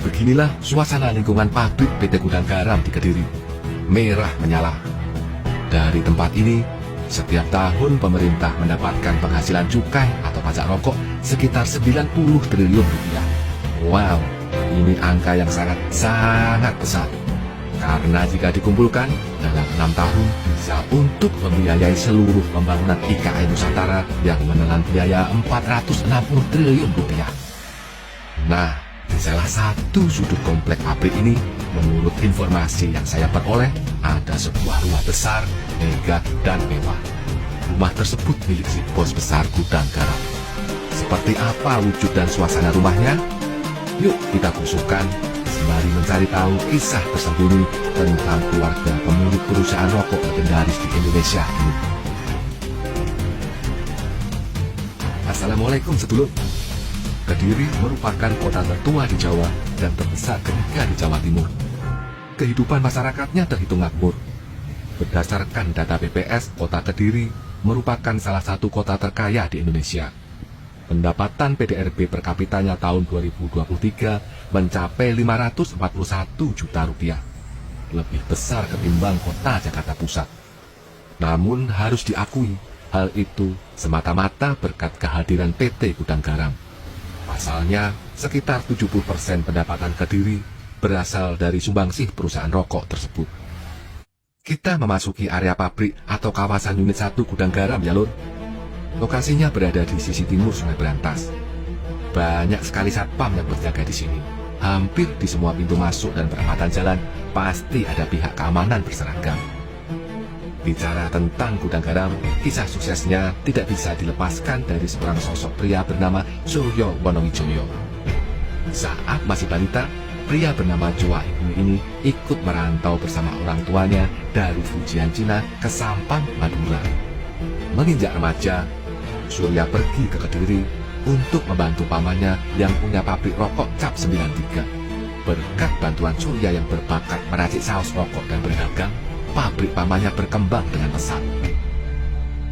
Beginilah suasana lingkungan pabrik PT Gudang Garam di Kediri. Merah menyala. Dari tempat ini, setiap tahun pemerintah mendapatkan penghasilan cukai atau pajak rokok sekitar 90 triliun rupiah. Wow, ini angka yang sangat besar. Karena jika dikumpulkan dalam 6 tahun bisa untuk membiayai seluruh pembangunan IKN Nusantara yang menelan biaya 460 triliun rupiah. Nah, di salah satu sudut komplek pabrik ini, menurut informasi yang saya peroleh, ada sebuah rumah besar, megah dan mewah. Rumah tersebut milik si bos besar Gudang Garam. Seperti apa wujud dan suasana rumahnya? Yuk kita busukan sembari mencari tahu kisah tersembunyi tentang keluarga pemilik perusahaan rokok legendaris di Indonesia ini. Assalamualaikum sedulur. Kediri merupakan kota tertua di Jawa dan terbesar ketiga di Jawa Timur. Kehidupan masyarakatnya terhitung makmur. Berdasarkan data BPS, kota Kediri merupakan salah satu kota terkaya di Indonesia. Pendapatan PDRB per kapitanya tahun 2023 mencapai 541 juta rupiah. Lebih besar ketimbang kota Jakarta Pusat. Namun harus diakui, hal itu semata-mata berkat kehadiran PT Gudang Garam. Pasalnya, sekitar 70% pendapatan Kediri berasal dari sumbangsih perusahaan rokok tersebut. Kita memasuki area pabrik atau kawasan unit 1 Gudang Garam ya lur. Lokasinya berada di sisi timur Sungai Berantas. Banyak sekali satpam yang berjaga di sini. Hampir di semua pintu masuk dan perempatan jalan pasti ada pihak keamanan berseragam. Bicara tentang Gudang Garam, kisah suksesnya tidak bisa dilepaskan dari seorang sosok pria bernama Suryo Wonowijoyo. Saat masih balita, pria bernama Joa Ibu ini ikut merantau bersama orang tuanya dari Fujian, Cina ke Sampang, Madura. Menginjak remaja, Surya pergi ke Kediri untuk membantu pamannya yang punya pabrik rokok Cap 93. Berkat bantuan Surya yang berbakat meracik saus rokok dan berdagang, pabrik pamannya berkembang dengan pesat.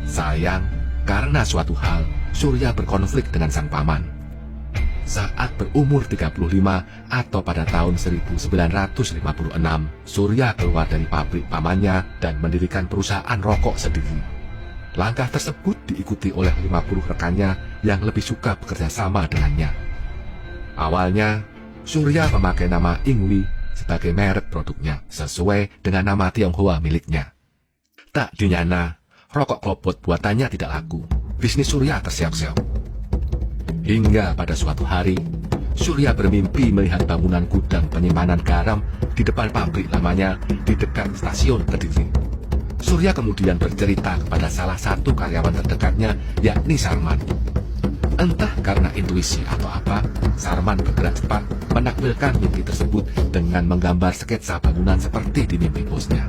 Sayang, karena suatu hal, Surya berkonflik dengan sang paman. Saat berumur 35 atau pada tahun 1956, Surya keluar dari pabrik pamannya dan mendirikan perusahaan rokok sendiri. Langkah tersebut diikuti oleh 50 rekannya yang lebih suka bekerja sama dengannya. Awalnya, Surya memakai nama Ingwi sebagai merek produknya sesuai dengan nama Tionghoa miliknya. Tak dinyana, rokok klopot buatannya tidak laku. Bisnis Surya terseok-seok. Hingga pada suatu hari, Surya bermimpi melihat bangunan gudang penyimpanan garam di depan pabrik lamanya di dekat stasiun Kediri. Surya kemudian bercerita kepada salah satu karyawan terdekatnya, yakni Sarman. Entah karena intuisi atau apa, Sarman bergerak cepat menakwilkan mimpi tersebut dengan menggambar sketsa bangunan seperti di mimpi bosnya.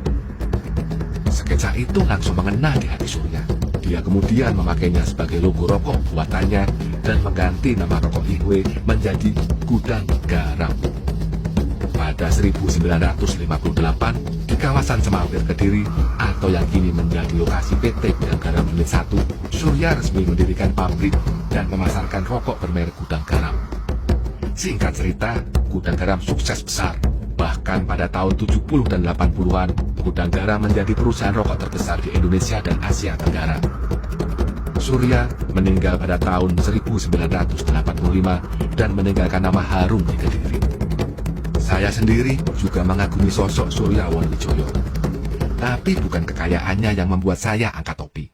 Sketsa itu langsung mengena di hati Surya. Dia kemudian memakainya sebagai logo rokok buatannya dan mengganti nama rokok Ihwe menjadi Gudang Garam. Pada 1958, di kawasan Semawir Kediri atau yang kini menjadi lokasi PT Gudang Garam Unit 1, Surya resmi mendirikan pabrik dan memasarkan rokok bermerek Gudang Garam. Singkat cerita, Gudang Garam sukses besar. Bahkan pada tahun 70 dan 80-an, Gudang Garam menjadi perusahaan rokok terbesar di Indonesia dan Asia Tenggara. Surya meninggal pada tahun 1985 dan meninggalkan nama harum di Kediri. Saya sendiri juga mengagumi sosok Surya Wonowijoyo. Tapi bukan kekayaannya yang membuat saya angkat topi,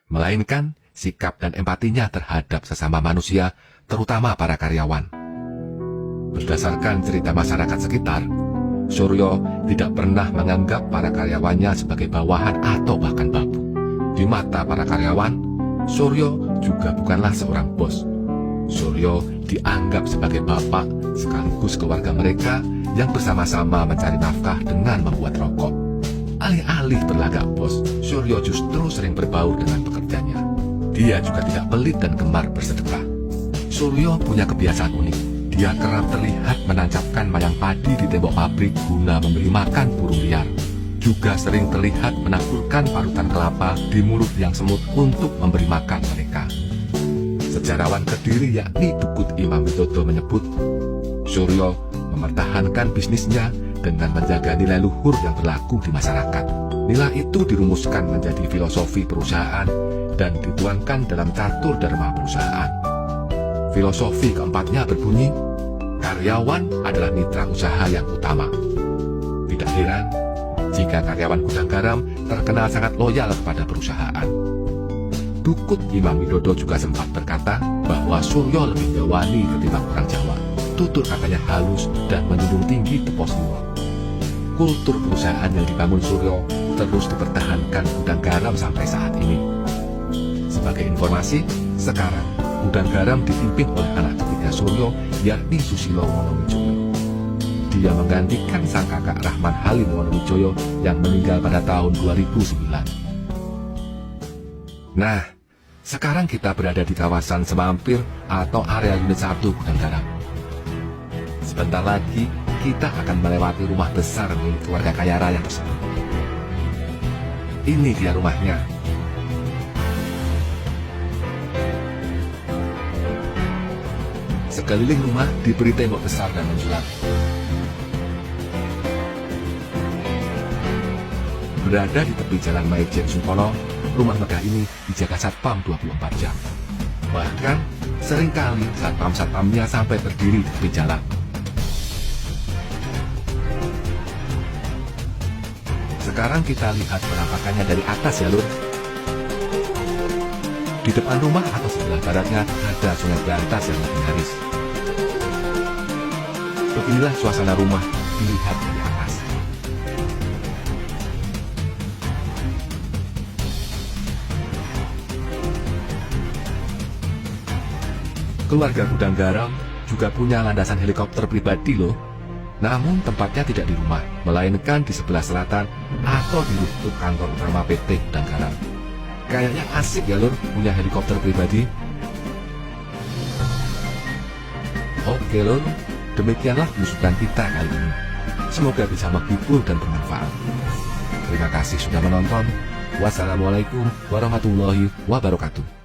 melainkan sikap dan empatinya terhadap sesama manusia, terutama para karyawan. Berdasarkan cerita masyarakat sekitar, Suryo tidak pernah menganggap para karyawannya sebagai bawahan atau bahkan babu. Di mata para karyawan, Suryo juga bukanlah seorang bos. Suryo dianggap sebagai bapak sekaligus keluarga mereka yang bersama-sama mencari nafkah dengan membuat rokok. Alih-alih berlagak bos, Suryo justru sering berbaur dengan pekerjanya. Dia juga tidak pelit dan gemar bersedekah. Suryo punya kebiasaan unik. Dia kerap terlihat menancapkan mayang padi di tembok pabrik guna memberi makan burung liar. Juga sering terlihat menaklukkan parutan kelapa di mulut yang semut untuk memberi makan mereka. Sejarawan Kediri yakni Dukut Imam Widodo menyebut, Suryo mempertahankan bisnisnya dengan menjaga nilai luhur yang berlaku di masyarakat. Nilai itu dirumuskan menjadi filosofi perusahaan dan dituangkan dalam catur dharma perusahaan. Filosofi keempatnya berbunyi, karyawan adalah mitra usaha yang utama. Tidak heran jika karyawan gudang garam terkenal sangat loyal kepada perusahaan. Dukut Imam Widodo juga sempat berkata bahwa Suryo lebih jawani ketimbang orang Jawa. Tutur katanya halus dan menjunjung tinggi teposimo. Kultur perusahaan yang dibangun Suryo terus dipertahankan gudang garam sampai saat ini. Sebagai informasi, sekarang gudang garam dipimpin oleh anak ketiga Suryo, yakni Susilo Wonowijoyo. Dia menggantikan sang kakak Rahman Halim Wonowijoyo yang meninggal pada tahun 2009. Nah, sekarang kita berada di kawasan Semampir atau area unit 1 gudang garam. Sebentar lagi, kita akan melewati rumah besar milik keluarga kaya raya tersebut. Ini dia rumahnya. Sekeliling rumah diberi tembok besar dan menjulang. Berada di tepi jalan Maijen Sungkono, rumah megah ini dijaga satpam 24 jam. Bahkan, seringkali satpam-satpamnya sampai berdiri di tepi jalan. Sekarang kita lihat penampakannya dari atas ya, Lur. Di depan rumah atau sebelah baratnya ada sungai Berantas yang mengaris. Beginilah suasana rumah dilihat dari atas. Keluarga gudang garam juga punya landasan helikopter pribadi loh. Namun tempatnya tidak di rumah, melainkan di sebelah selatan atau di rooftop kantor utama PT Gudang Garam. Kayaknya asik ya Lur punya helikopter pribadi. Oke Lur, demikianlah belusukan kita kali ini. Semoga bisa menghibur dan bermanfaat. Terima kasih sudah menonton. Wassalamualaikum warahmatullahi wabarakatuh.